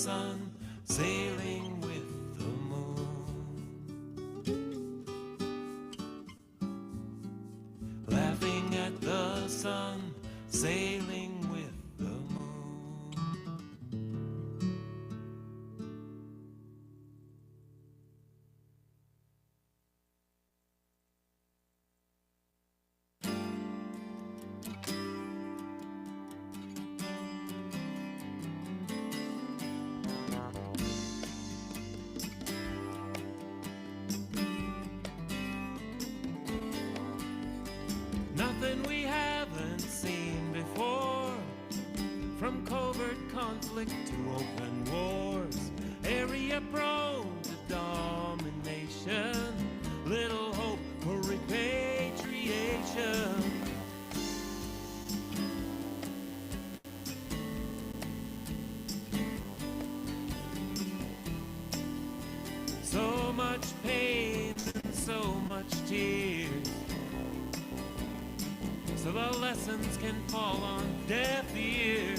sun, sailing with the moon. Laughing at the sun, sailing with the moon. Nothing we haven't seen before, from covert conflict to open wars, area prone to domination, little hope for repatriation. So much pain and so much tears, so the lessons can fall on deaf ears.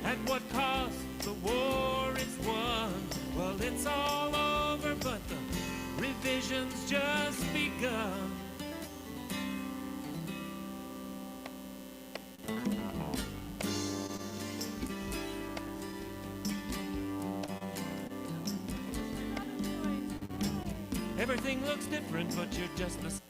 At what cost the war is won? Well, it's all over, but the revision's just begun. Everything looks different, but you're just the same.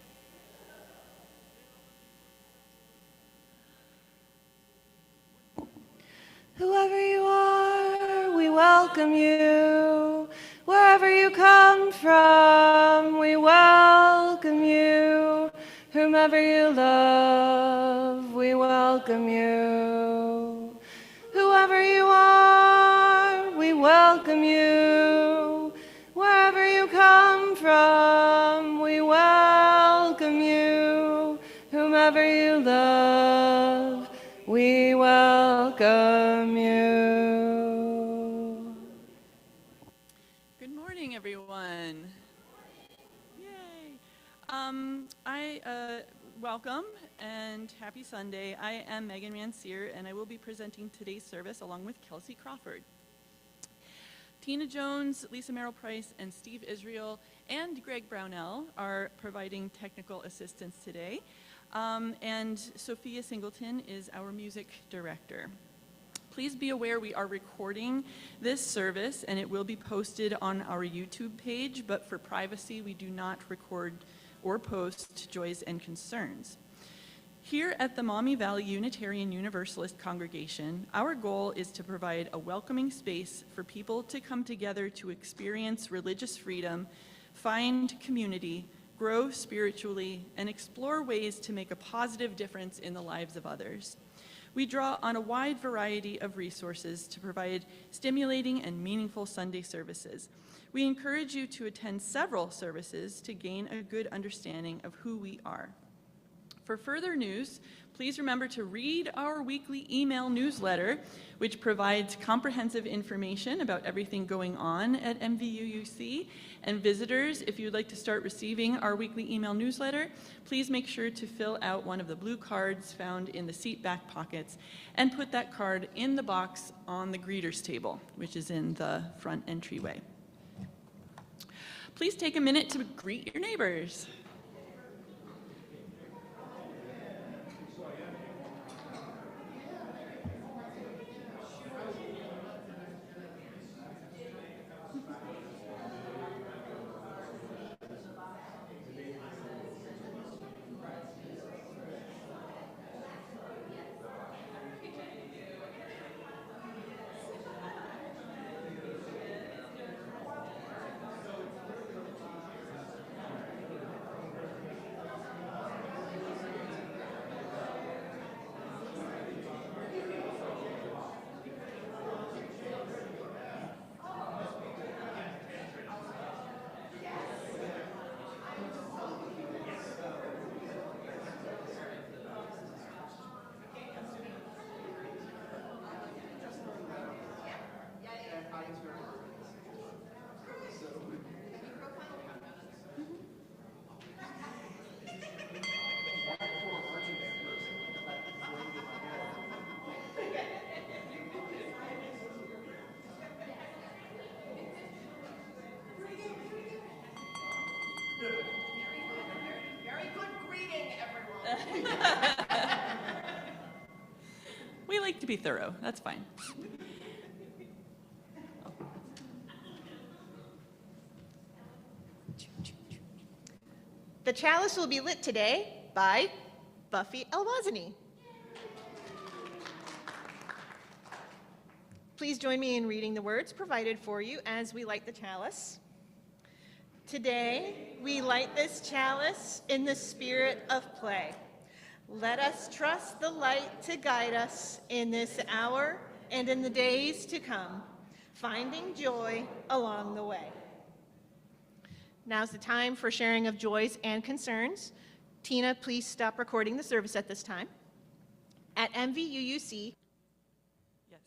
Whoever you are, we welcome you. Wherever you come from, we welcome you. Whomever you love, we welcome you. Whoever you are, we welcome you. Wherever you come from, we welcome you. Whomever you love, we welcome you. Good morning, everyone. Yay. Welcome and happy Sunday. I am Megan Rancier, and I will be presenting today's service along with Kelci Crawford. Tina Jones, Lisa Merrill Price, and Steve Israel, and Greg Brownell are providing technical assistance today. And Sophia Singleton is our music director. Please be aware we are recording this service, and it will be posted on our YouTube page, but for privacy, we do not record or post joys and concerns. Here at the Maumee Valley Unitarian Universalist congregation, our goal is to provide a welcoming space for people to come together to experience religious freedom, find community, grow spiritually, and explore ways to make a positive difference in the lives of others. We draw on a wide variety of resources to provide stimulating and meaningful Sunday services. We encourage you to attend several services to gain a good understanding of who we are. For further news, please remember to read our weekly email newsletter, which provides comprehensive information about everything going on at MVUUC. And visitors, if you'd like to start receiving our weekly email newsletter, please make sure to fill out one of the blue cards found in the seat back pockets and put that card in the box on the greeters table, which is in the front entryway. Please take a minute to greet your neighbors. We like to be thorough. That's fine. The chalice will be lit today by Buffy Elwazani. Please join me in reading the words provided for you as we light the chalice. Today, we light this chalice in the spirit of play. Let us trust the light to guide us in this hour and in the days to come, finding joy along the way. Now's the time for sharing of joys and concerns. Tina, please stop recording the service at this time. At MVUUC. Yes,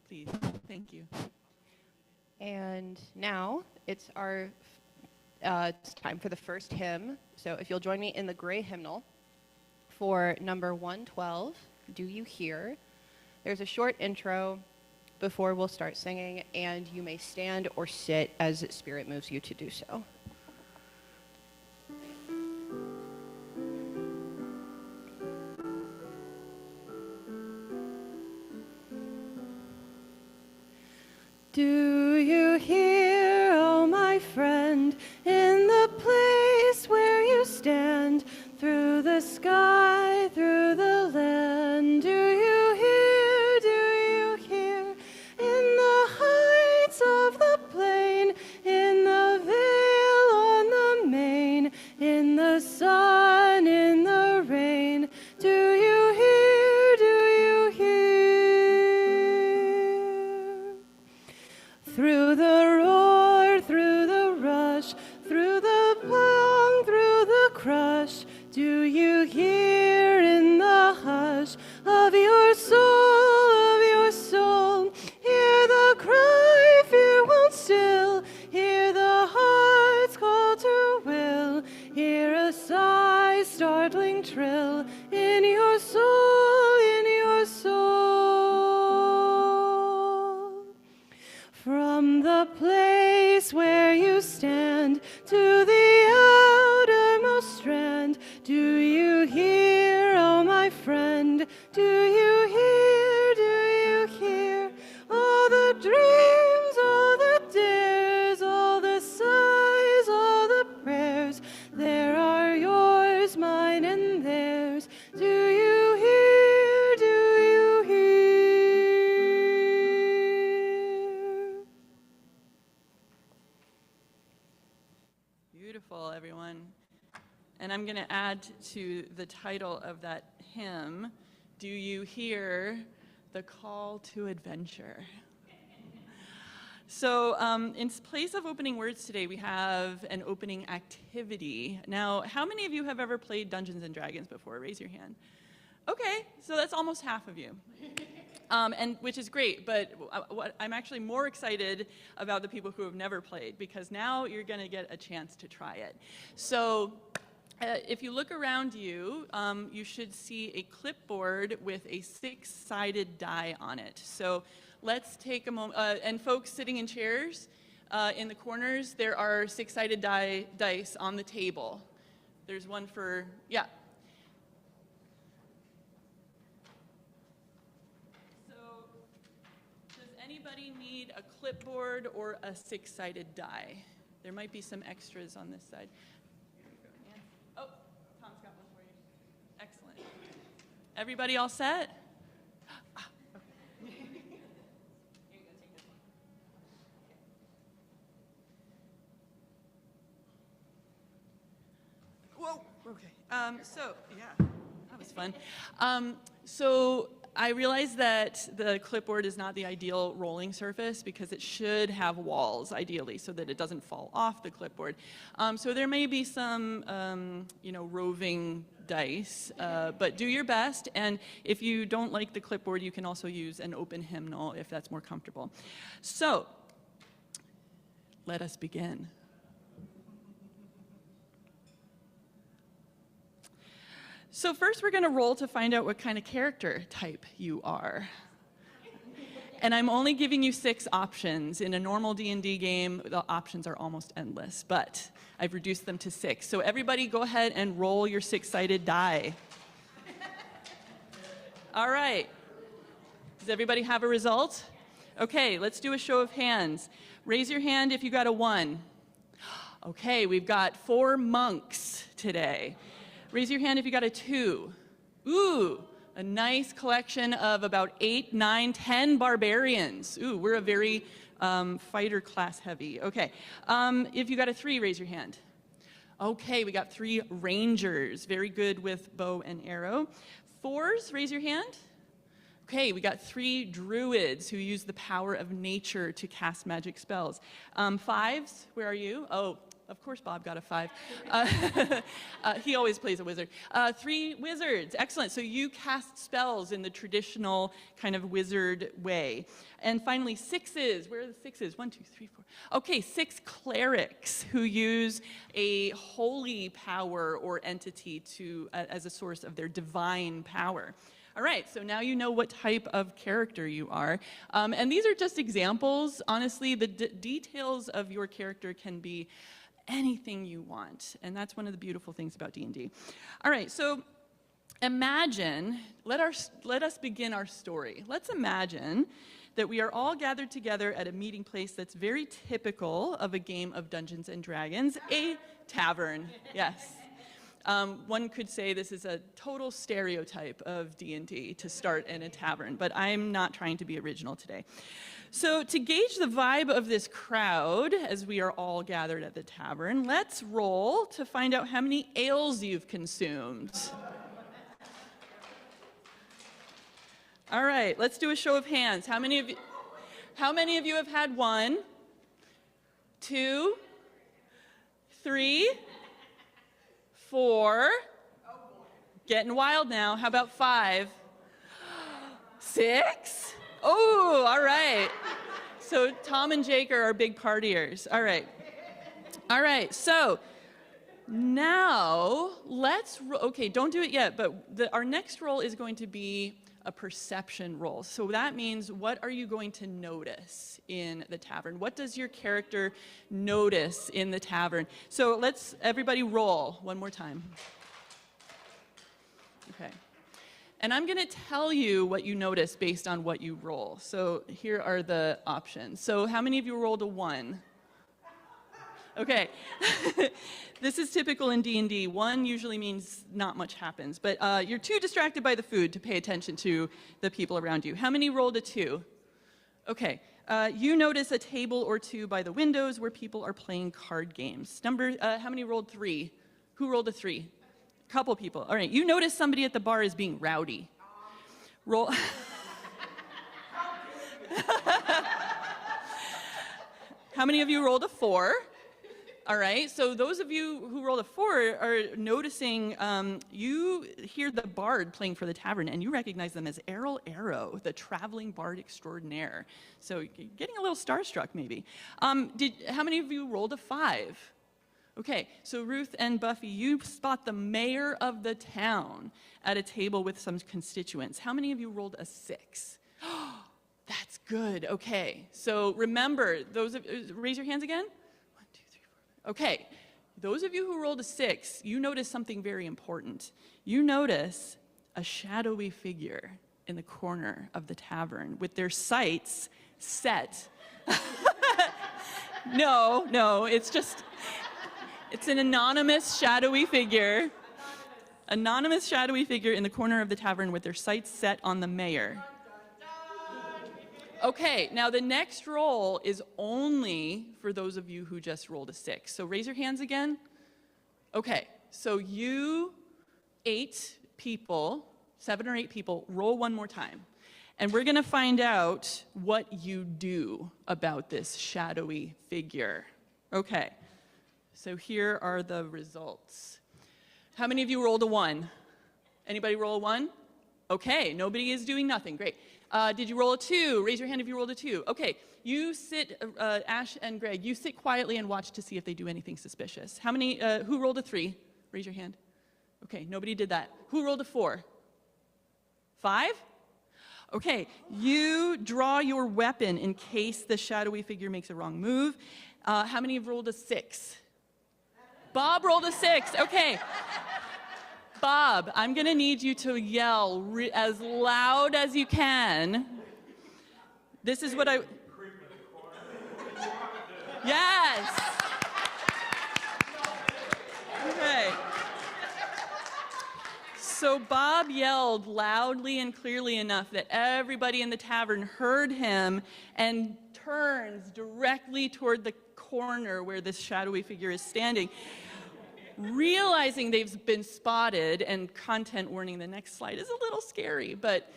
please. Thank you. And now it's time for the first hymn. So if you'll join me in the gray hymnal for number 112, Do You Hear? There's a short intro before we'll start singing, and you may stand or sit as Spirit moves you to do so. Do you hear, oh my friend, in the place where you stand, through the sky, through the land? Do you hear, in the heights of the plain, in the vale on the main, in the sun, in the rain? Do you hear? Through the roar, through the rush, through the plung, through the crush, do you hear in the hush of your soul, hear the cry, fear won't still, hear the heart's call to will, hear a sigh, startling trill, in your soul, in your soul. From the place where you stand to the outermost strand, do you hear, oh my friend? Do you hear all the dreams, all the dares, all the sighs, all the prayers? There are yours, mine, and theirs. Do you hear? Do you hear? Beautiful, everyone. And I'm going to add to the title of that hymn, Do You Hear the Call to Adventure? So in place of opening words today, we have an opening activity. Now, how many of you have ever played Dungeons & Dragons before? Raise your hand. Okay, so that's almost half of you. And which is great, but I'm actually more excited about the people who have never played, because now you're going to get a chance to try it. So if you look around you, you should see a clipboard with a 6-sided die on it. So let's take a moment, and folks sitting in chairs in the corners, there are 6-sided dice on the table. There's one for, yeah. Anybody need a clipboard or a 6-sided die? There might be some extras on this side. Here you go, Nan. Oh, Tom's got one for you. Excellent. Everybody all set? Okay. Here you go, take this one. Whoa, okay. So, yeah, that was fun. So I realize that the clipboard is not the ideal rolling surface because it should have walls, ideally, so that it doesn't fall off the clipboard. So there may be some, roving dice, but do your best. And if you don't like the clipboard, you can also use an open hymnal if that's more comfortable. So let us begin. So first we're going to roll to find out what kind of character type you are. And I'm only giving you 6 options. In a normal D&D game, the options are almost endless, but I've reduced them to 6. So everybody go ahead and roll your 6-sided die. All right. Does everybody have a result? Okay, let's do a show of hands. Raise your hand if you got a 1. Okay, we've got 4 monks today. Raise your hand if you got a 2. Ooh, a nice collection of about 8, 9, 10 barbarians. Ooh, we're a very fighter class heavy. Okay, if you got a 3, raise your hand. Okay, we got 3 rangers, very good with bow and arrow. 4s, raise your hand. Okay, we got 3 druids who use the power of nature to cast magic spells. 5s, where are you? Oh, of course Bob got a 5. He always plays a wizard. 3 wizards, excellent. So you cast spells in the traditional kind of wizard way. And finally, 6s, where are the 6s? 1, 2, 3, 4. Okay, 6 clerics who use a holy power or entity as a source of their divine power. All right, so now you know what type of character you are. And these are just examples. Honestly, the details of your character can be anything you want. And that's one of the beautiful things about D&D. All right, so imagine, let us begin our story. Let's imagine that we are all gathered together at a meeting place that's very typical of a game of Dungeons and Dragons, a tavern, yes. One could say this is a total stereotype of D&D to start in a tavern, but I'm not trying to be original today. So to gauge the vibe of this crowd as we are all gathered at the tavern, let's roll to find out how many ales you've consumed. All right, let's do a show of hands. How many of you have had 1, 2, 3, 4, getting wild now. How about 5, 6? Oh, all right. So Tom and Jake are our big partiers. All right, so now okay, don't do it yet, but our next roll is going to be a perception roll. So that means, what are you going to notice in the tavern? What does your character notice in the tavern? So let's everybody roll one more time. Okay. And I'm going to tell you what you notice based on what you roll. So here are the options. So how many of you rolled a 1? Okay. This is typical in D&D. 1 usually means not much happens, but you're too distracted by the food to pay attention to the people around you. How many rolled a 2? Okay. You notice a table or 2 by the windows where people are playing card games. How many rolled 3? Who rolled a 3? Couple people. All right. You notice somebody at the bar is being rowdy. Roll. How many of you rolled a 4? All right, so those of you who rolled a 4 are noticing, you hear the bard playing for the tavern, and you recognize them as Errol Arrow, the traveling bard extraordinaire. So you're getting a little starstruck, maybe. How many of you rolled a 5? Okay, so Ruth and Buffy, you spot the mayor of the town at a table with some constituents. How many of you rolled a 6? That's good. Okay, so remember, raise your hands again. Okay, those of you who rolled a 6, you notice something very important. You notice a shadowy figure in the corner of the tavern with their sights set. No, it's an anonymous shadowy figure. Anonymous shadowy figure in the corner of the tavern with their sights set on the mayor. Okay, now the next roll is only for those of you who just rolled a 6. So raise your hands again. Okay, so you 8 people, 7 or 8 people, roll one more time. And we're going to find out what you do about this shadowy figure. Okay, so here are the results. How many of you rolled a 1? Anybody roll a 1? Okay, nobody is doing nothing. Great. Did you roll a 2? Raise your hand if you rolled a 2. Okay, you sit, Ash and Greg, you sit quietly and watch to see if they do anything suspicious. How many, who rolled a 3? Raise your hand. Okay, nobody did that. Who rolled a 4? 5? Okay, you draw your weapon in case the shadowy figure makes a wrong move. How many have rolled a 6? Bob rolled a 6. Okay. Bob, I'm going to need you to yell as loud as you can. This is what I... Yes! Okay. So Bob yelled loudly and clearly enough that everybody in the tavern heard him and turns directly toward the corner where this shadowy figure is standing. Realizing they've been spotted, and content warning, the next slide is a little scary, but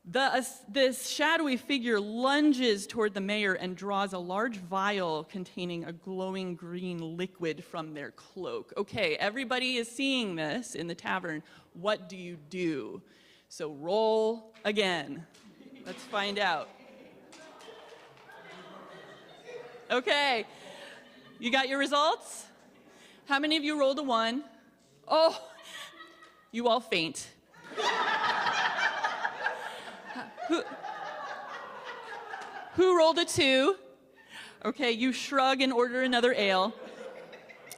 this shadowy figure lunges toward the mayor and draws a large vial containing a glowing green liquid from their cloak. Okay, everybody is seeing this in the tavern. What do you do? So roll again. Let's find out. Okay, you got your results? How many of you rolled a 1? Oh, you all faint. Who rolled a 2? Okay, you shrug and order another ale.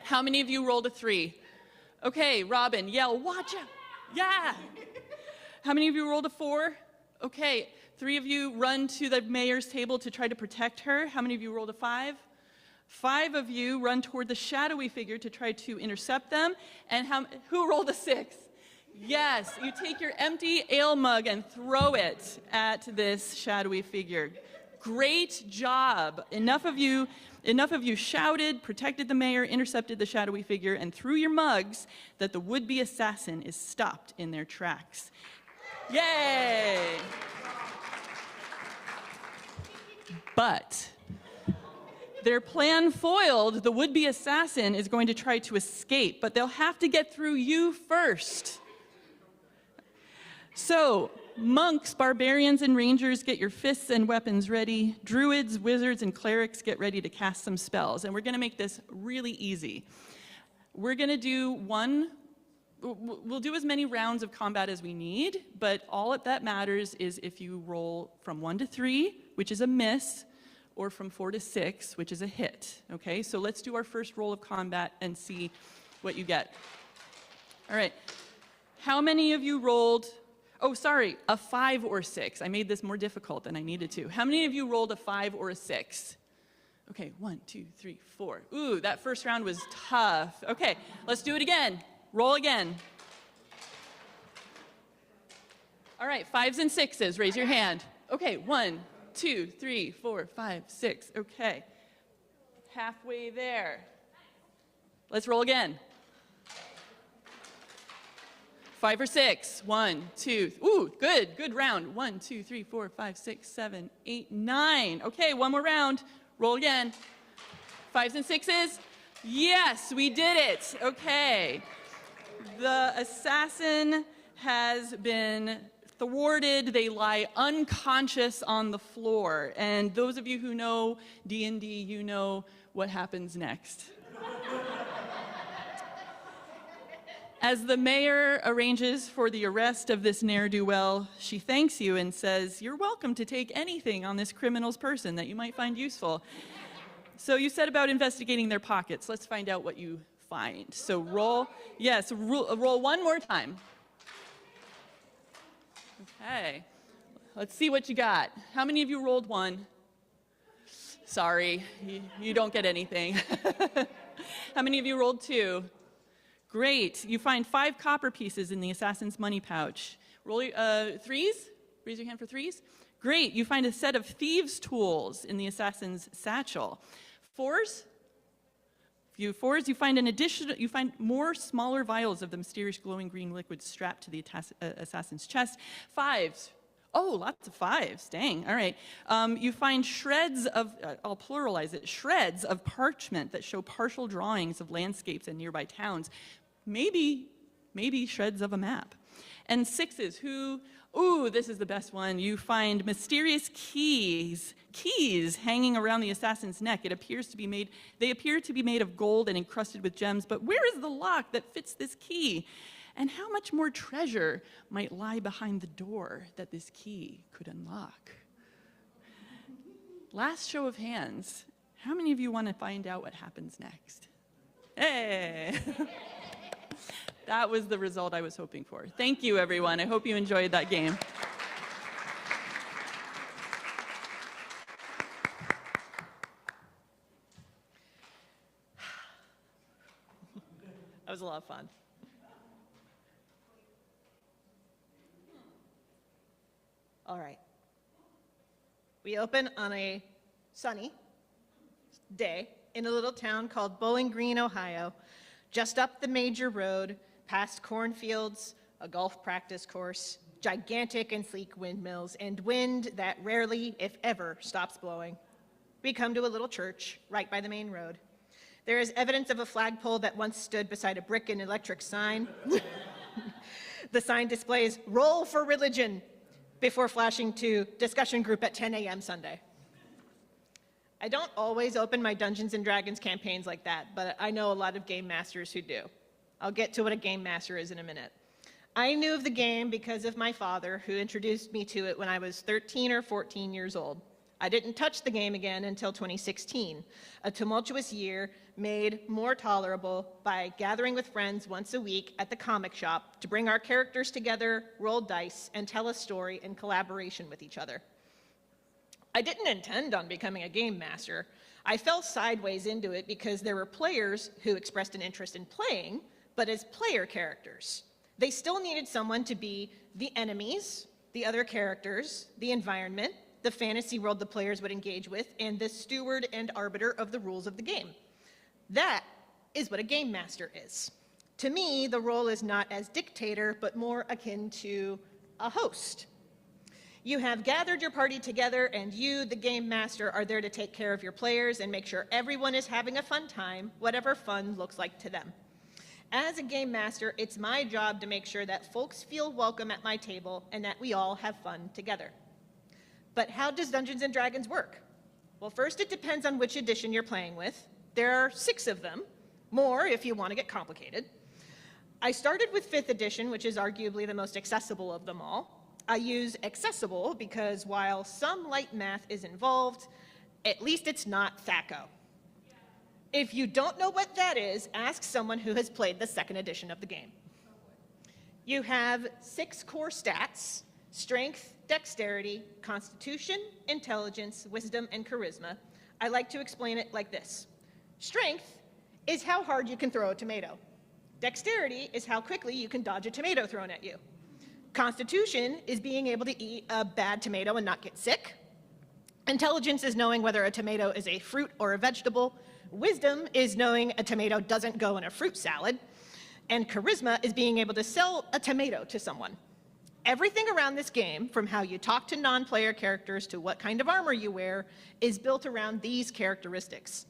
How many of you rolled a 3? Okay, Robin, yell, watch out. Yeah. How many of you rolled a 4? Okay, 3 of you run to the mayor's table to try to protect her. How many of you rolled a 5? 5 of you run toward the shadowy figure to try to intercept them. And who rolled a 6? Yes, you take your empty ale mug and throw it at this shadowy figure. Great job. Enough of you shouted, protected the mayor, intercepted the shadowy figure, and threw your mugs that the would-be assassin is stopped in their tracks. Yay! But their plan foiled, the would-be assassin is going to try to escape, but they'll have to get through you first. So, monks, barbarians, and rangers, get your fists and weapons ready. Druids, wizards, and clerics, get ready to cast some spells. And we're going to make this really easy. We're going to do we'll do as many rounds of combat as we need, but all that matters is if you roll from 1 to 3, which is a miss, or from 4 to 6, which is a hit. Okay, so let's do our first roll of combat and see what you get. All right, how many of you rolled... Oh, sorry, a 5 or 6. I made this more difficult than I needed to. How many of you rolled a 5 or a 6? Okay, 1, 2, 3, 4. Ooh, that first round was tough. Okay, let's do it again. Roll again. All right, 5s and 6s, raise your hand. Okay, 1, 2, 3, 4, 5, 6. Okay, halfway there. Let's roll again. 5 or 6. 1, 2. Ooh, good round. 1, 2, 3, 4, 5, 6, 7, 8, 9. Okay, one more round. Roll again. 5s and 6s. Yes, we did it. Okay. The assassin has been thwarted. They lie unconscious on the floor. And those of you who know D&D, you know what happens next. As the mayor arranges for the arrest of this ne'er-do-well, she thanks you and says, "You're welcome to take anything on this criminal's person that you might find useful." So you set about investigating their pockets. Let's find out what you find. So roll one more time. Okay, let's see what you got. How many of you rolled 1? Sorry, you don't get anything. How many of you rolled 2? Great. You find 5 copper pieces in the assassin's money pouch. Roll 3s? Raise your hand for 3s. Great. You find a set of thieves' tools in the assassin's satchel. 4s? You find more smaller vials of the mysterious glowing green liquid strapped to the assassin's chest. 5s. Oh, lots of 5s. Dang. All right. You find shreds of, I'll pluralize it, shreds of parchment that show partial drawings of landscapes and nearby towns. Maybe shreds of a map. And 6s, ooh, this is the best one. You find mysterious keys hanging around the assassin's neck. They appear to be made of gold and encrusted with gems, but where is the lock that fits this key? And how much more treasure might lie behind the door that this key could unlock? Last show of hands. How many of you want to find out what happens next? Hey! That was the result I was hoping for. Thank you, everyone. I hope you enjoyed that game. That was a lot of fun. All right. We open on a sunny day in a little town called Bowling Green, Ohio, just up the major road, past cornfields, a golf practice course, gigantic and sleek windmills, and wind that rarely, if ever, stops blowing. We come to a little church right by the main road. There is evidence of a flagpole that once stood beside a brick and electric sign. The sign displays "Roll for Religion" before flashing to "Discussion Group at 10 a.m. Sunday." I don't always open my Dungeons & Dragons campaigns like that, but I know a lot of game masters who do. I'll get to what a game master is in a minute. I knew of the game because of my father, who introduced me to it when I was 13 or 14 years old. I didn't touch the game again until 2016, a tumultuous year made more tolerable by gathering with friends once a week at the comic shop to bring our characters together, roll dice, and tell a story in collaboration with each other. I didn't intend on becoming a game master. I fell sideways into it because there were players who expressed an interest in playing, but as player characters. They still needed someone to be the enemies, the other characters, the environment, the fantasy world the players would engage with, and the steward and arbiter of the rules of the game. That is what a game master is. To me, the role is not as dictator, but more akin to a host. You have gathered your party together, and you, the game master, are there to take care of your players and make sure everyone is having a fun time, whatever fun looks like to them. As a game master, it's my job to make sure that folks feel welcome at my table and that we all have fun together. But how does Dungeons & Dragons work? Well, first, it depends on which edition you're playing with. There are 6 of them, more if you want to get complicated. I started with 5th edition, which is arguably the most accessible of them all. I use accessible because while some light math is involved, at least it's not THACO. If you don't know what that is, ask someone who has played the 2nd edition of the game. You have 6 core stats: strength, dexterity, constitution, intelligence, wisdom, and charisma. I like to explain it like this. Strength is how hard you can throw a tomato. Dexterity is how quickly you can dodge a tomato thrown at you. Constitution is being able to eat a bad tomato and not get sick. Intelligence is knowing whether a tomato is a fruit or a vegetable. Wisdom is knowing a tomato doesn't go in a fruit salad. And charisma is being able to sell a tomato to someone. Everything around this game, from how you talk to non-player characters to what kind of armor you wear, is built around these characteristics.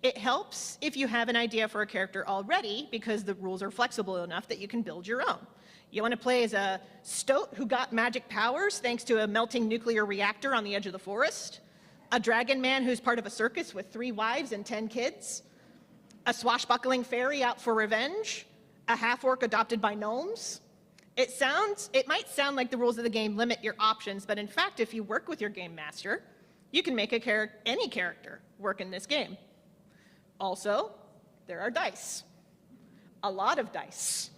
It helps if you have an idea for a character already, because the rules are flexible enough that you can build your own. You want to play as a stoat who got magic powers thanks to a melting nuclear reactor on the edge of the forest? A dragon man who's part of a circus with 3 wives and 10 kids? A swashbuckling fairy out for revenge? A half-orc adopted by gnomes? It might sound like the rules of the game limit your options, but in fact, if you work with your game master, you can make any character work in this game. Also, there are dice. A lot of dice.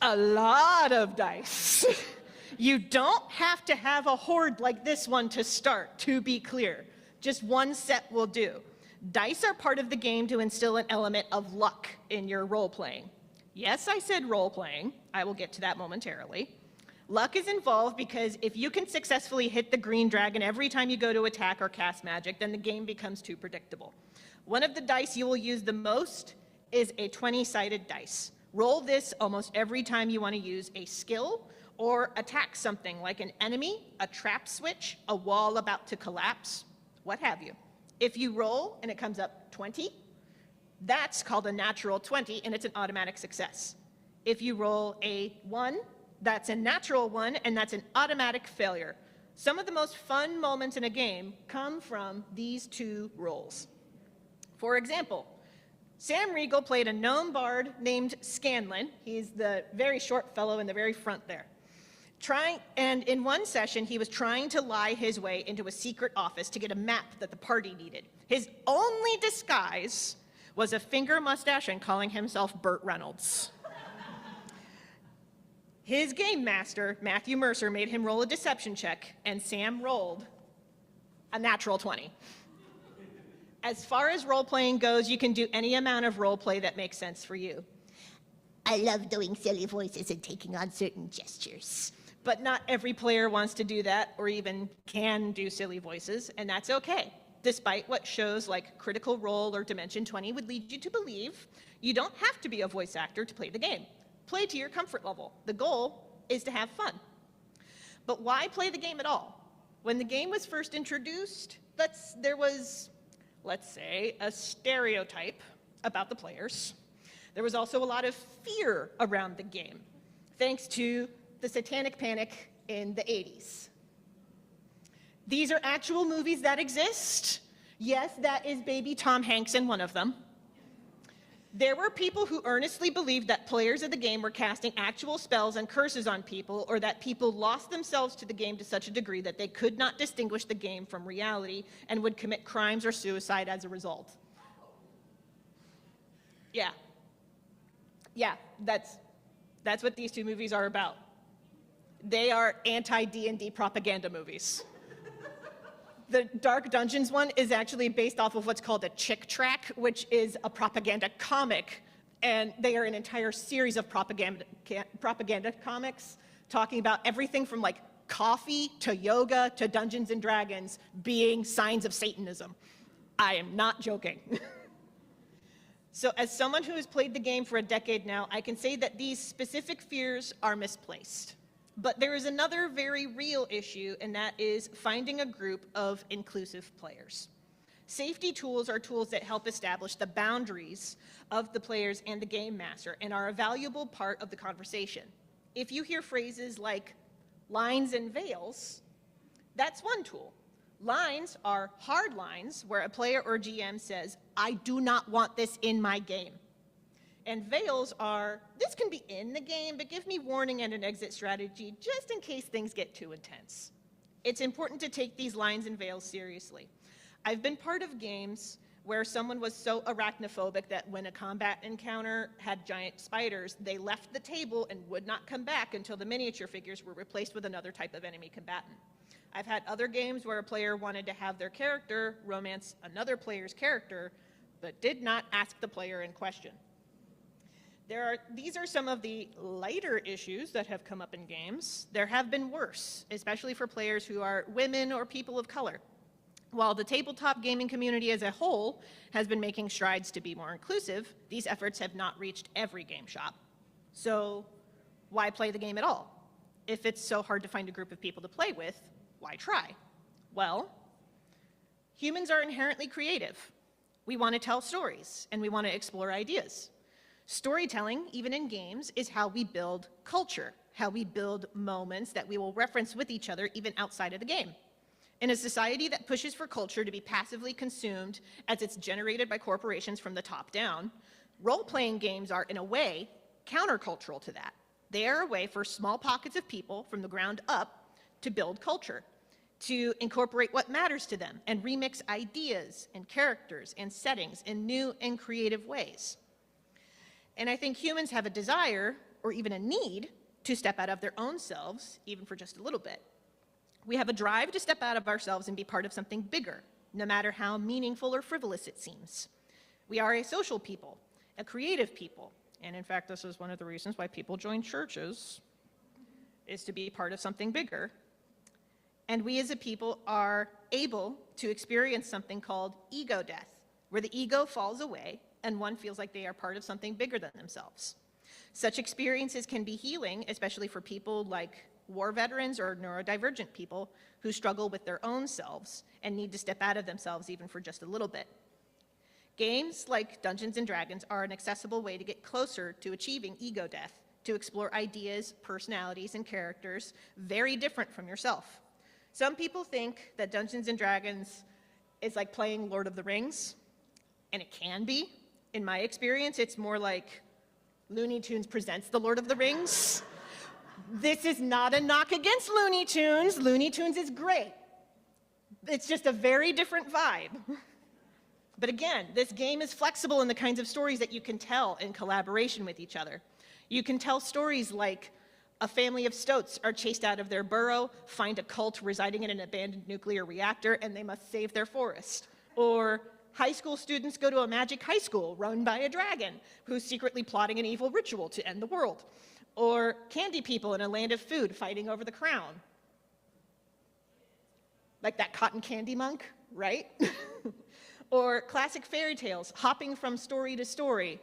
A lot of dice. You don't have to have a horde like this one to start, to be clear. Just one set will do. Dice are part of the game to instill an element of luck in your role-playing. Yes, I said role-playing. I will get to that momentarily. Luck is involved because if you can successfully hit the green dragon every time you go to attack or cast magic, then the game becomes too predictable. One of the dice you will use the most is a 20-sided dice. Roll this almost every time you want to use a skill or attack something like an enemy, a trap switch, a wall about to collapse, what have you. If you roll and it comes up 20, that's called a natural 20 and it's an automatic success. If you roll a 1, that's a natural 1 and that's an automatic failure. Some of the most fun moments in a game come from these 2 rolls. For example, Sam Riegel played a gnome bard named Scanlan. He's the very short fellow in the very front there. And in one session, he was trying to lie his way into a secret office to get a map that the party needed. His only disguise was a finger mustache and calling himself Burt Reynolds. His game master, Matthew Mercer, made him roll a deception check, and Sam rolled a natural 20. As far as role-playing goes, you can do any amount of role-play that makes sense for you. I love doing silly voices and taking on certain gestures. But not every player wants to do that or even can do silly voices, and that's okay. Despite what shows like Critical Role or Dimension 20 would lead you to believe, you don't have to be a voice actor to play the game. Play to your comfort level. The goal is to have fun. But why play the game at all? When the game was first introduced, there was, let's say, a stereotype about the players. There was also a lot of fear around the game, thanks to the Satanic Panic in the 80s. These are actual movies that exist. Yes, that is baby Tom Hanks in one of them. There were people who earnestly believed that players of the game were casting actual spells and curses on people, or that people lost themselves to the game to such a degree that they could not distinguish the game from reality and would commit crimes or suicide as a result. Yeah, that's what these two movies are about. They are anti-D&D propaganda movies. The Dark Dungeons one is actually based off of what's called a chick track, which is a propaganda comic, and they are an entire series of propaganda comics talking about everything from like coffee to yoga to Dungeons and Dragons being signs of Satanism. I am not joking. So as someone who has played the game for a decade now, I can say that these specific fears are misplaced. But there is another very real issue, and that is finding a group of inclusive players. Safety tools are tools that help establish the boundaries of the players and the game master and are a valuable part of the conversation. If you hear phrases like lines and veils, that's one tool. Lines are hard lines where a player or GM says, I do not want this in my game. And veils are, this can be in the game, but give me warning and an exit strategy just in case things get too intense. It's important to take these lines and veils seriously. I've been part of games where someone was so arachnophobic that when a combat encounter had giant spiders, they left the table and would not come back until the miniature figures were replaced with another type of enemy combatant. I've had other games where a player wanted to have their character romance another player's character, but did not ask the player in question. These are some of the lighter issues that have come up in games. There have been worse, especially for players who are women or people of color. While the tabletop gaming community as a whole has been making strides to be more inclusive, these efforts have not reached every game shop. So why play the game at all? If it's so hard to find a group of people to play with, why try? Well, humans are inherently creative. We want to tell stories, and we want to explore ideas. Storytelling, even in games, is how we build culture, how we build moments that we will reference with each other even outside of the game. In a society that pushes for culture to be passively consumed as it's generated by corporations from the top down, role-playing games are, in a way, countercultural to that. They are a way for small pockets of people from the ground up to build culture, to incorporate what matters to them and remix ideas and characters and settings in new and creative ways. And I think humans have a desire, or even a need, to step out of their own selves, even for just a little bit. We have a drive to step out of ourselves and be part of something bigger, no matter how meaningful or frivolous it seems. We are a social people, a creative people, and in fact, this is one of the reasons why people join churches, is to be part of something bigger. And we as a people are able to experience something called ego death, where the ego falls away and one feels like they are part of something bigger than themselves. Such experiences can be healing, especially for people like war veterans or neurodivergent people who struggle with their own selves and need to step out of themselves even for just a little bit. Games like Dungeons and Dragons are an accessible way to get closer to achieving ego death, to explore ideas, personalities, and characters very different from yourself. Some people think that Dungeons and Dragons is like playing Lord of the Rings, and it can be. In my experience, it's more like Looney Tunes presents the Lord of the Rings. This is not a knock against Looney Tunes. Looney Tunes is great. It's just a very different vibe. But again, this game is flexible in the kinds of stories that you can tell in collaboration with each other. You can tell stories like A family of stoats are chased out of their burrow, find a cult residing in an abandoned nuclear reactor, and they must save their forest. Or high school students go to a magic high school run by a dragon who's secretly plotting an evil ritual to end the world. Or candy people in a land of food fighting over the crown. Like that cotton candy monk, right? Or classic fairy tales, hopping from story to story,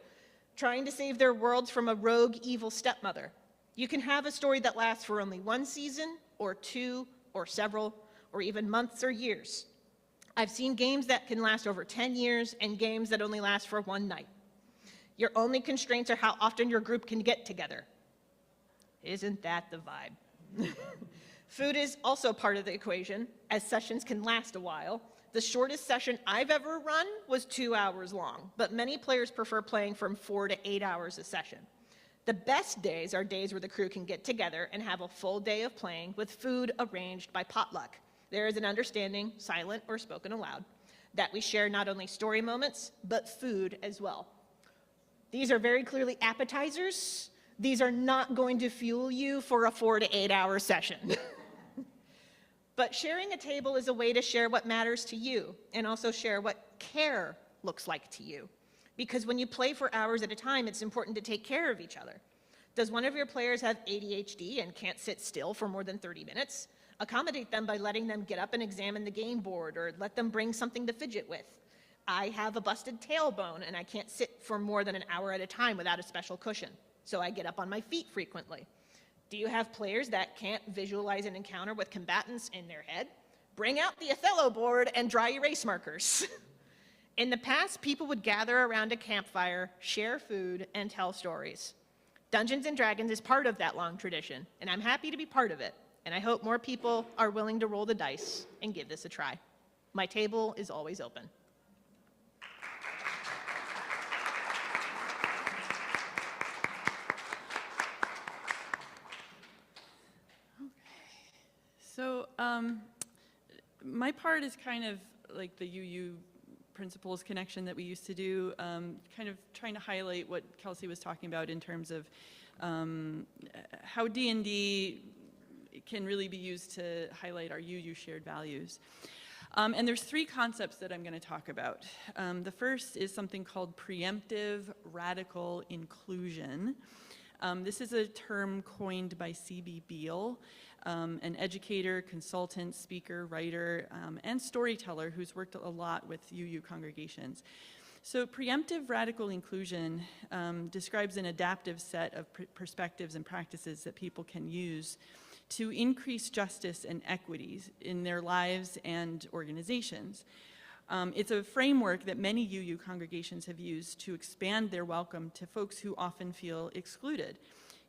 trying to save their worlds from a rogue evil stepmother. You can have a story that lasts for only one season, or two, or several, or even months or years. I've seen games that can last over 10 years and games that only last for one night. Your only constraints are how often your group can get together. Isn't that the vibe? Food is also part of the equation, as sessions can last a while. The shortest session I've ever run was 2 hours long, but many players prefer playing from 4 to 8 hours a session. The best days are days where the crew can get together and have a full day of playing with food arranged by potluck. There is an understanding, silent or spoken aloud, that we share not only story moments, but food as well. These are very clearly appetizers. These are not going to fuel you for a 4 to 8 hour session. But sharing a table is a way to share what matters to you and also share what care looks like to you. Because when you play for hours at a time, it's important to take care of each other. Does one of your players have ADHD and can't sit still for more than 30 minutes? Accommodate them by letting them get up and examine the game board, or let them bring something to fidget with. I have a busted tailbone and I can't sit for more than an hour at a time without a special cushion, so I get up on my feet frequently. Do you have players that can't visualize an encounter with combatants in their head? Bring out the Othello board and dry erase markers. In the past, people would gather around a campfire, share food, and tell stories. Dungeons & Dragons is part of that long tradition, and I'm happy to be part of it, and I hope more people are willing to roll the dice and give this a try. My table is always open. So my part is kind of like the UU principles connection that we used to do, kind of trying to highlight what Kelci was talking about in terms of how D&D can really be used to highlight our UU shared values. And there's 3 concepts that I'm going to talk about. The first is something called preemptive radical inclusion. This is a term coined by C.B. Beale, an educator, consultant, speaker, writer, and storyteller who's worked a lot with UU congregations. So preemptive radical inclusion describes an adaptive set of perspectives and practices that people can use to increase justice and equities in their lives and organizations. It's a framework that many UU congregations have used to expand their welcome to folks who often feel excluded,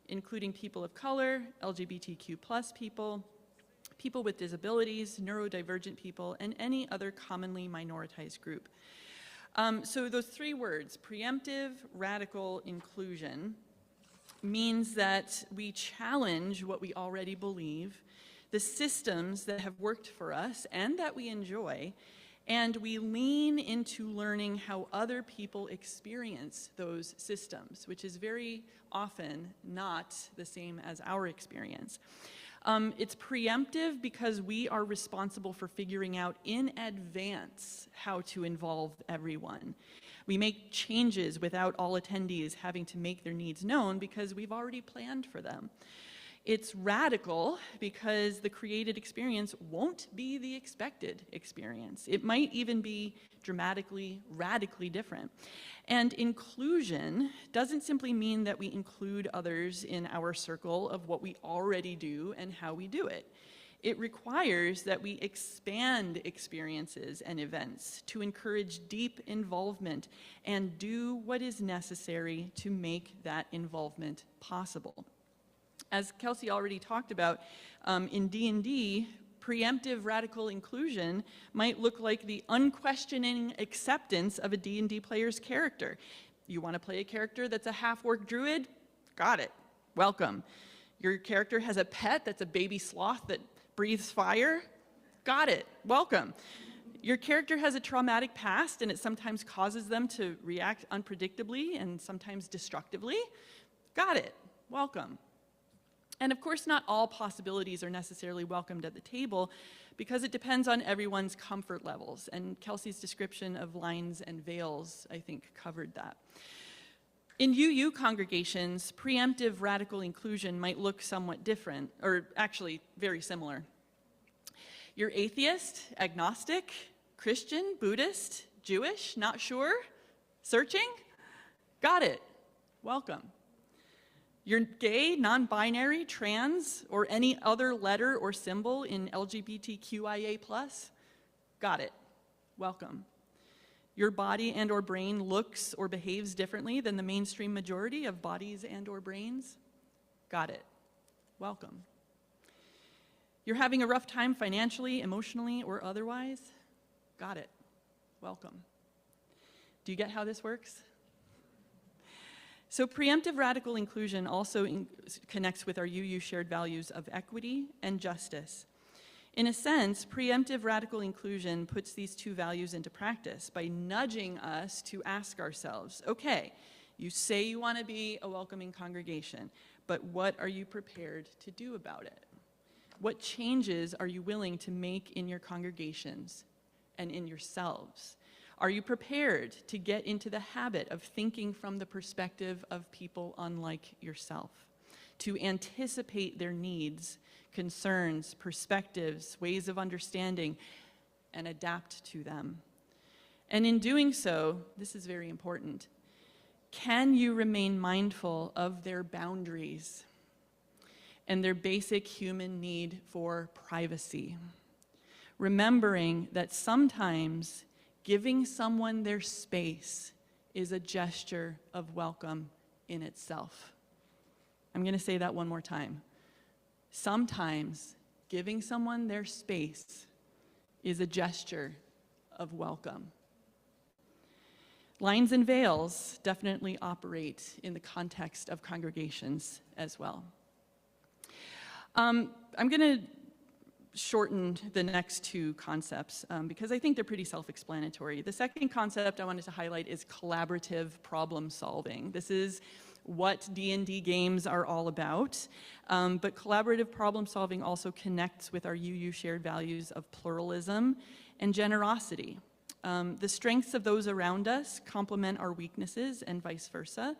including people of color, LGBTQ+ people, people with disabilities, neurodivergent people, and any other commonly minoritized group. So those 3 words, preemptive radical inclusion, means that we challenge what we already believe, the systems that have worked for us and that we enjoy, and we lean into learning how other people experience those systems, which is very often not the same as our experience. It's preemptive because we are responsible for figuring out in advance how to involve everyone. We make changes without all attendees having to make their needs known because we've already planned for them. It's radical because the created experience won't be the expected experience. It might even be dramatically, radically different. And inclusion doesn't simply mean that we include others in our circle of what we already do and how we do it. It requires that we expand experiences and events to encourage deep involvement and do what is necessary to make that involvement possible. As Kelci already talked about, in D&D, preemptive radical inclusion might look like the unquestioning acceptance of a D&D player's character. You want to play a character that's a half-orc druid? Got it. Welcome. Your character has a pet that's a baby sloth that breathes fire? Got it. Welcome. Your character has a traumatic past and it sometimes causes them to react unpredictably and sometimes destructively? Got it. Welcome. And of course, not all possibilities are necessarily welcomed at the table because it depends on everyone's comfort levels. And Kelci's description of lines and veils, I think, covered that. In UU congregations, preemptive radical inclusion might look somewhat different, or actually very similar. You're atheist, agnostic, Christian, Buddhist, Jewish, not sure, searching? Got it. Welcome. You're gay, non-binary, trans, or any other letter or symbol in LGBTQIA+? Got it. Welcome. Your body and or brain looks or behaves differently than the mainstream majority of bodies and or brains? Got it. Welcome. You're having a rough time financially, emotionally, or otherwise? Got it. Welcome. Do you get how this works? So preemptive radical inclusion also connects with our UU shared values of equity and justice. In a sense, preemptive radical inclusion puts these two values into practice by nudging us to ask ourselves, okay, you say you want to be a welcoming congregation, but what are you prepared to do about it? What changes are you willing to make in your congregations and in yourselves? Are you prepared to get into the habit of thinking from the perspective of people unlike yourself, to anticipate their needs, concerns, perspectives, ways of understanding, and adapt to them? And in doing so, this is very important, can you remain mindful of their boundaries and their basic human need for privacy? Remembering that sometimes giving someone their space is a gesture of welcome in itself. I'm going to say that one more time. Sometimes giving someone their space is a gesture of welcome. Lines and veils definitely operate in the context of congregations as well. I'm going to shorten the next two concepts because I think they're pretty self-explanatory. The second concept I wanted to highlight is collaborative problem solving. This is what D&D games are all about, but collaborative problem solving also connects with our UU shared values of pluralism and generosity. The strengths of those around us complement our weaknesses and vice versa.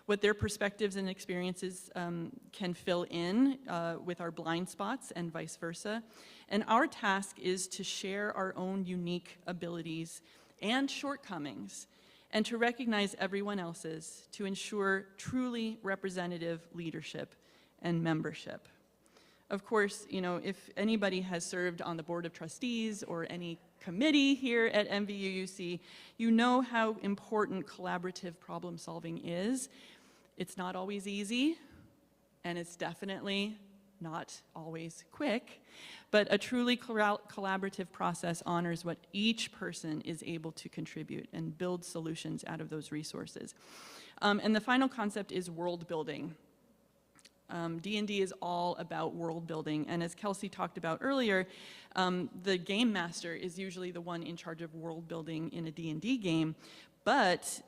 What their perspectives and experiences can fill in with our blind spots and vice versa. And our task is to share our own unique abilities and shortcomings and to recognize everyone else's to ensure truly representative leadership and membership. Of course, you know, if anybody has served on the Board of Trustees or any committee here at MVUUC, you know how important collaborative problem solving is. It's not always easy, and it's definitely not always quick, but a truly collaborative process honors what each person is able to contribute and build solutions out of those resources. And the final concept is world building. D&D is all about world building, and as Kelci talked about earlier, the game master is usually the one in charge of world building in a D&D game, but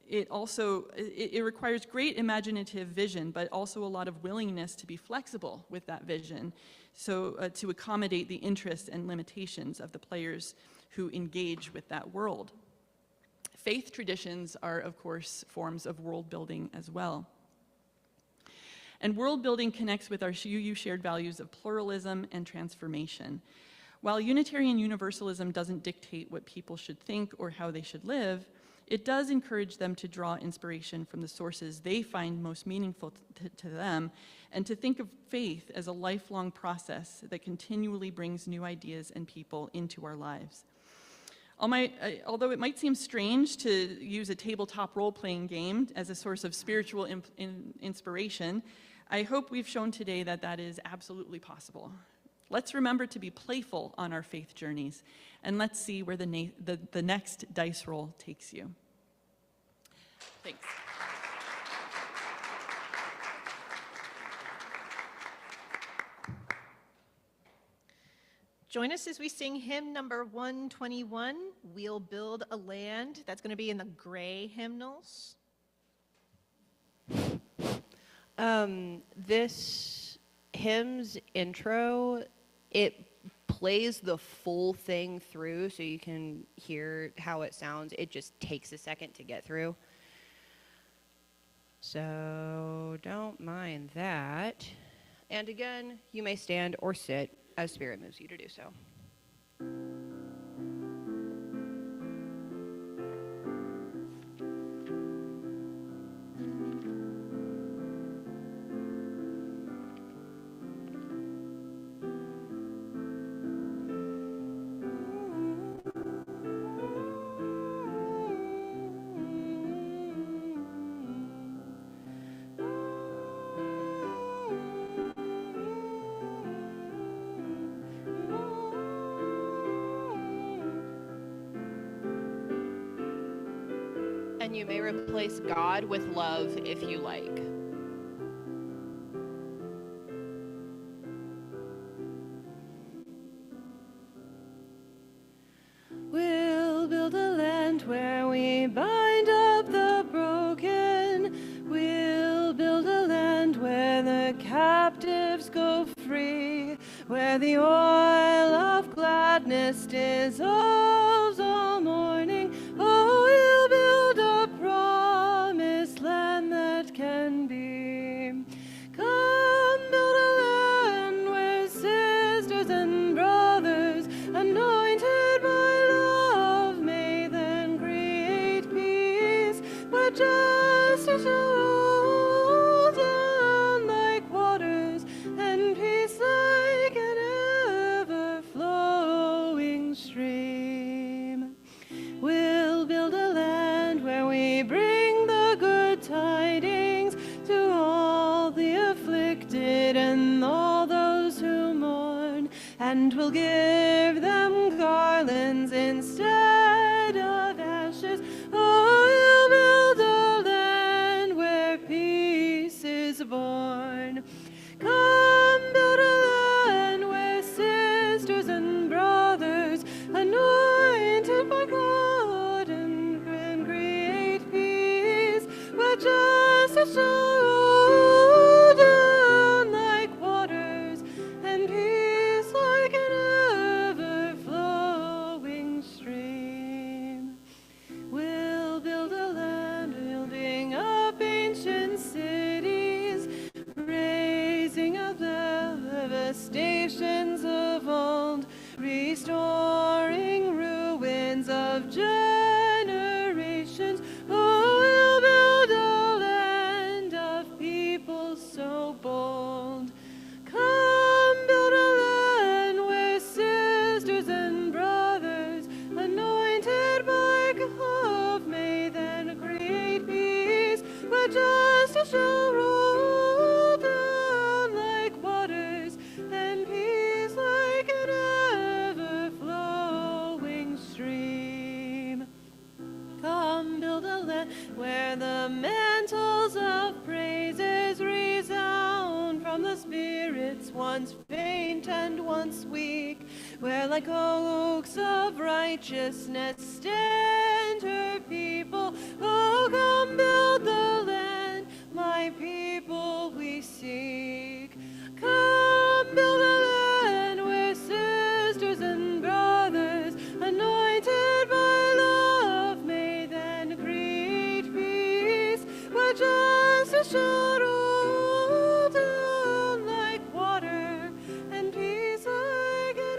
it requires great imaginative vision, but also a lot of willingness to be flexible with that vision, so to accommodate the interests and limitations of the players who engage with that world. Faith traditions are, of course, forms of world building as well. And world building connects with our UU shared values of pluralism and transformation. While Unitarian Universalism doesn't dictate what people should think or how they should live, it does encourage them to draw inspiration from the sources they find most meaningful to them, and to think of faith as a lifelong process that continually brings new ideas and people into our lives. Although it might seem strange to use a tabletop role-playing game as a source of spiritual inspiration, I hope we've shown today that that is absolutely possible. Let's remember to be playful on our faith journeys, and let's see where the next dice roll takes you. Thanks. Join us as we sing hymn number 121, We'll Build a Land. That's going to be in the gray hymnals. This hymn's intro, it plays the full thing through so you can hear how it sounds. It just takes a second to get through. So don't mind that. And again, you may stand or sit as Spirit moves you to do so. And you may replace God with love if you like. We'll build a land where we bind up the broken. We'll build a land where the captives go free, where the oil of gladness dissolves all mourning. Oh, we'll build a promised land that can be. Come build a land where sisters and brothers, anointed by love, may then create peace, where justice shall roll down like waters, and peace like an ever-flowing stream. We'll build a land where we bring the good tidings to all the afflicted and all those who mourn, and we'll give them garlands instead of ashes. Oh, we'll build a land where peace is born. Come build a land where sisters and brothers, anointed by God, and create peace, where justice shall roll down like waters, and peace like an ever-flowing stream. We'll build a land building up ancient cities, raising up the devastations of old, restoring ruins of generations. Oh, we'll build a land of people so bold. Come build a land where sisters and brothers, anointed by God, may then create peace, where justice shall roll down like waters, and peace like an ever-flowing stream. Come build a land where the mantles of praises resound from the spirits once faint and once weak, where like oaks of righteousness stand her people. Oh, come build the land, my people we seek. Come build a land where sisters and brothers, anointed by love, may then create peace, where justice shall roll down like water, and peace like an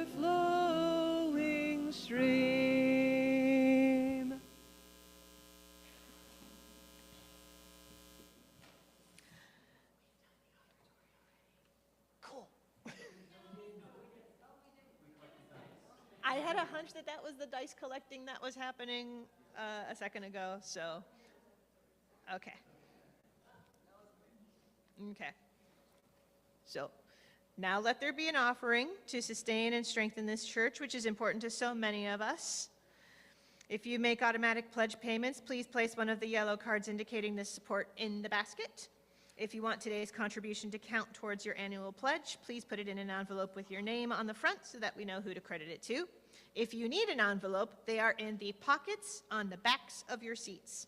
ever-flowing stream. Cool. I had a hunch that that was the dice collecting that was happening a second ago, so, okay. Okay. So, now let there be an offering to sustain and strengthen this church, which is important to so many of us. If you make automatic pledge payments, please place one of the yellow cards indicating this support in the basket. If you want today's contribution to count towards your annual pledge, please put it in an envelope with your name on the front so that we know who to credit it to. If you need an envelope, they are in the pockets on the backs of your seats.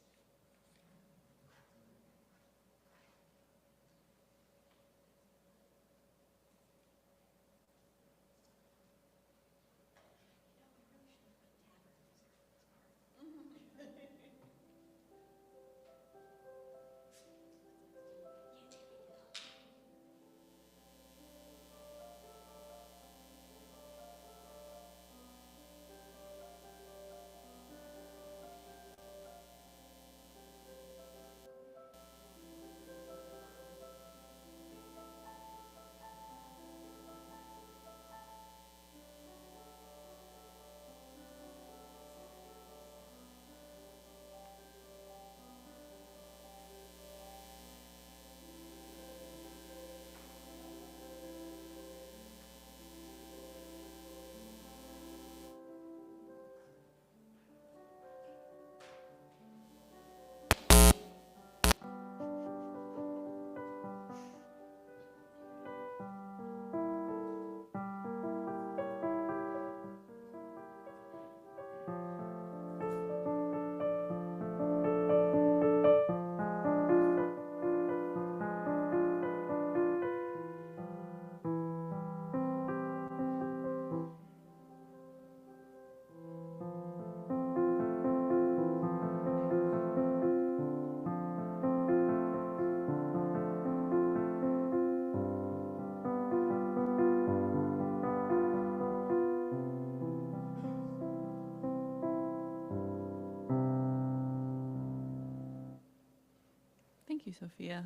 Sophia.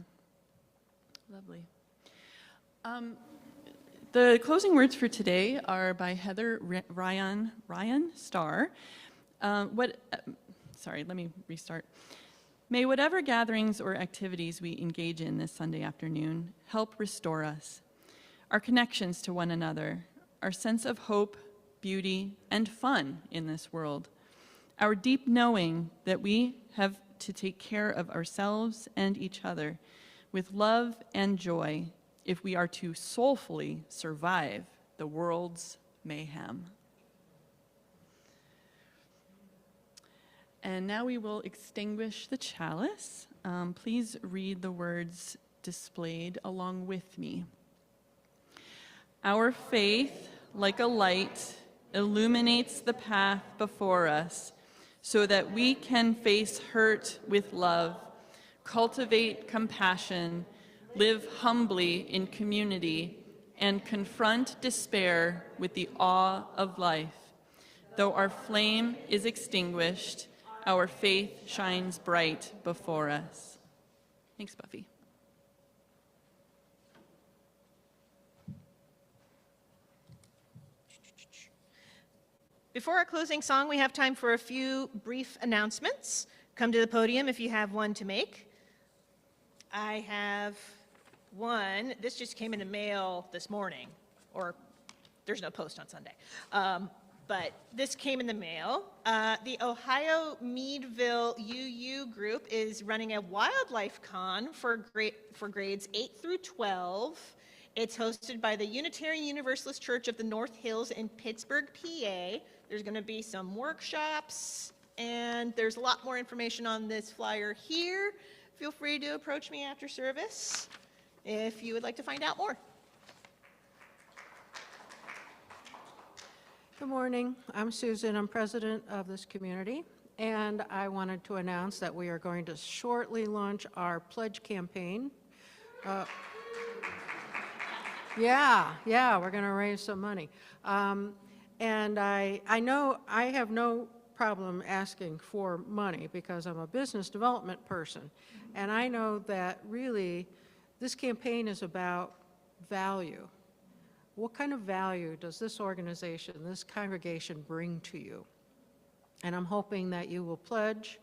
Lovely. The closing words for today are by Heather Ryan Starr. Sorry, let me restart. May whatever gatherings or activities we engage in this Sunday afternoon help restore us, our connections to one another, our sense of hope, beauty, and fun in this world, our deep knowing that we have to take care of ourselves and each other with love and joy if we are to soulfully survive the world's mayhem. And now we will extinguish the chalice. Please read the words displayed along with me. Our faith, like a light, illuminates the path before us so that we can face hurt with love, cultivate compassion, live humbly in community, and confront despair with the awe of life. Though our flame is extinguished, our faith shines bright before us. Thanks, Buffy. Before our closing song, we have time for a few brief announcements. Come to the podium if you have one to make. I have one. This just came in the mail this morning, or there's no post on Sunday. But this came in the mail. The Ohio Meadville UU group is running a wildlife con for grades 8 through 12. It's hosted by the Unitarian Universalist Church of the North Hills in Pittsburgh, PA. There's going to be some workshops, and there's a lot more information on this flyer here. Feel free to approach me after service if you would like to find out more. Good morning. I'm Susan. I'm president of this community, and I wanted to announce that we are going to shortly launch our pledge campaign. Yeah, we're going to raise some money. And I know I have no problem asking for money because I'm a business development person, and I know that really this campaign is about value. What kind of value does this organization, this congregation bring to you? And I'm hoping that you will pledge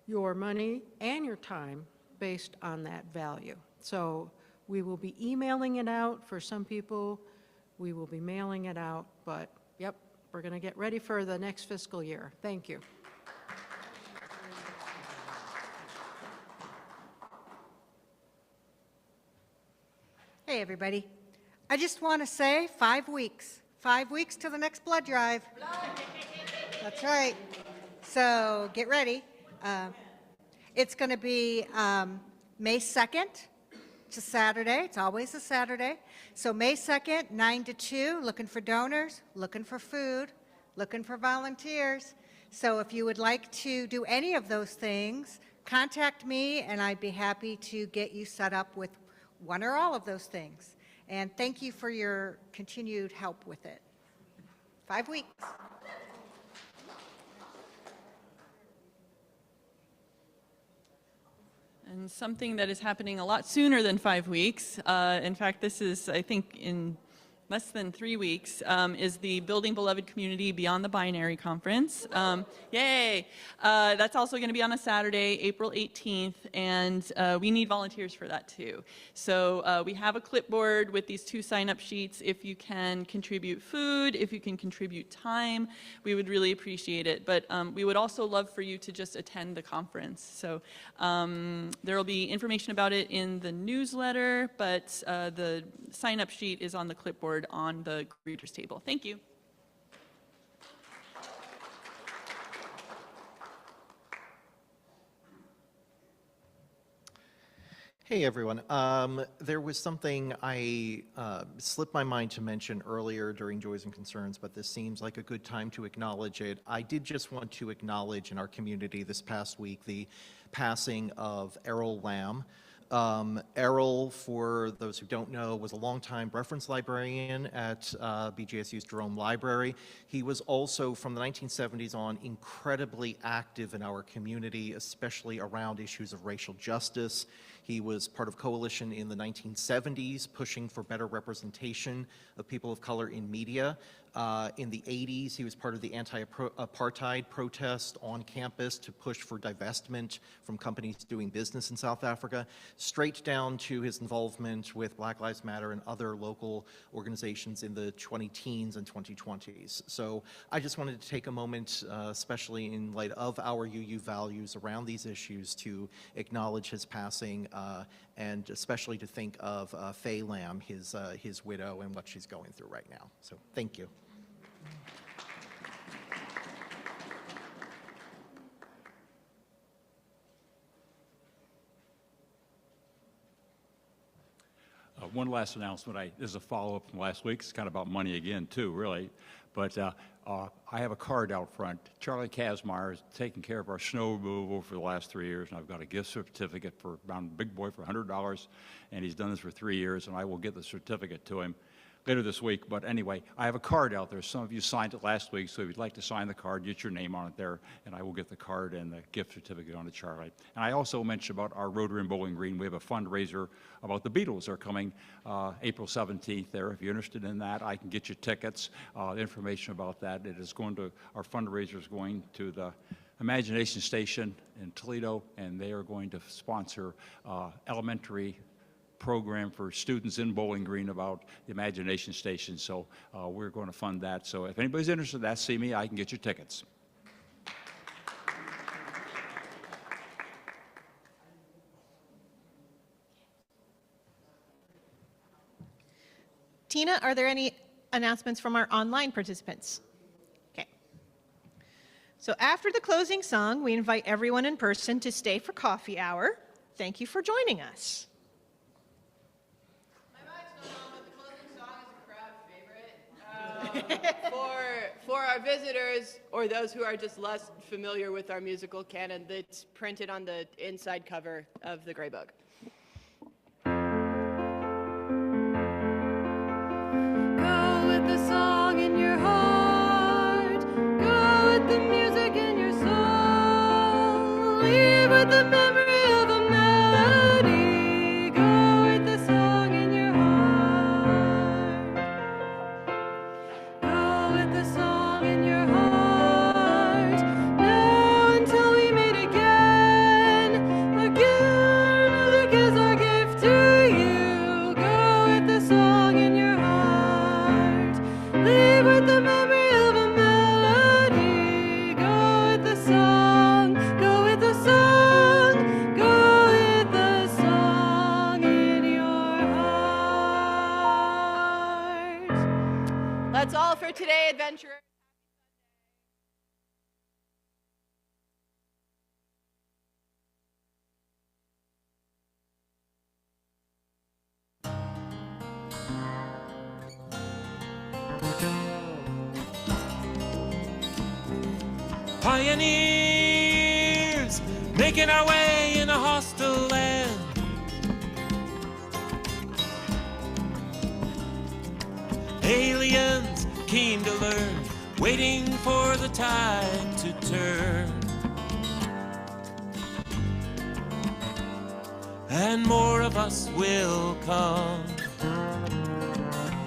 your money and your time based on that value. So we will be emailing it out for some people. We will be mailing it out, but yep, we're going to get ready for the next fiscal year. Thank you. Hey, everybody. I just want to say 5 weeks. 5 weeks to the next blood drive. That's right. So get ready. It's going to be May 2nd. It's a Saturday. It's always a Saturday. So May 2nd, 9 to 2, looking for donors, looking for food, looking for volunteers. So if you would like to do any of those things, contact me, and I'd be happy to get you set up with one or all of those things. And thank you for your continued help with it. 5 weeks. And something that is happening a lot sooner than 5 weeks, in fact, this is, I think, in less than 3 weeks, is the Building Beloved Community Beyond the Binary Conference. Yay! That's also going to be on a Saturday, April 18th, and we need volunteers for that too. So we have a clipboard with these 2 sign-up sheets. If you can contribute food, if you can contribute time, we would really appreciate it. But we would also love for you to just attend the conference. So there will be information about it in the newsletter, but the sign-up sheet is on the clipboard on the greeters table. Thank you. Hey everyone. There was something I slipped my mind to mention earlier during Joys and Concerns, but this seems like a good time to acknowledge it. I did just want to acknowledge in our community this past week the passing of Errol Lamb. Errol, for those who don't know, was a longtime reference librarian at BGSU's Jerome Library. He was also, from the 1970s on, incredibly active in our community, especially around issues of racial justice. He was part of coalition in the 1970s, pushing for better representation of people of color in media. In the 80s, he was part of the anti-apartheid protest on campus to push for divestment from companies doing business in South Africa, straight down to his involvement with Black Lives Matter and other local organizations in the 2010s and 2020s. So I just wanted to take a moment, especially in light of our UU values around these issues, to acknowledge his passing and especially to think of Faye Lamb, his widow, and what she's going through right now. So thank you. One last announcement. This is a follow-up from last week. It's kind of about money again, too, really. But I have a card out front. Charlie Kazmaier has taken care of our snow removal for the last 3 years, and I've got a gift certificate for around Big Boy for $100, and he's done this for 3 years, and I will get the certificate to him later this week. But anyway, I have a card out there. Some of you signed it last week, so if you'd like to sign the card, get your name on it there, and I will get the card and the gift certificate on to Charlie. And I also mentioned about our Rotary and Bowling Green. We have a fundraiser about the Beatles. They're coming April 17th there. If you're interested in that, I can get you tickets, information about that. It is going to, our fundraiser is going to the Imagination Station in Toledo, and they are going to sponsor elementary program for students in Bowling Green about the Imagination Station. So we're going to fund that. So if anybody's interested in that, see me. I can get you tickets. Tina, are there any announcements from our online participants? Okay. So after the closing song, we invite everyone in person to stay for coffee hour. Thank you for joining us. For our visitors or those who are just less familiar with our musical canon, that's printed on the inside cover of the Gray Book. Go with the song in your heart, go with the music in your soul, leave with the memory of a melody, go with the song in your heart, go with the song in your heart, now until we meet again, music is our gift to you, go with the song in your heart, leave with the memory of a melody, go with the song, go with the song, go with the song in your heart. That's all for today, adventurers. Pioneers making our way in a hostile land. Aliens keen to learn, waiting for the tide to turn. And more of us will come.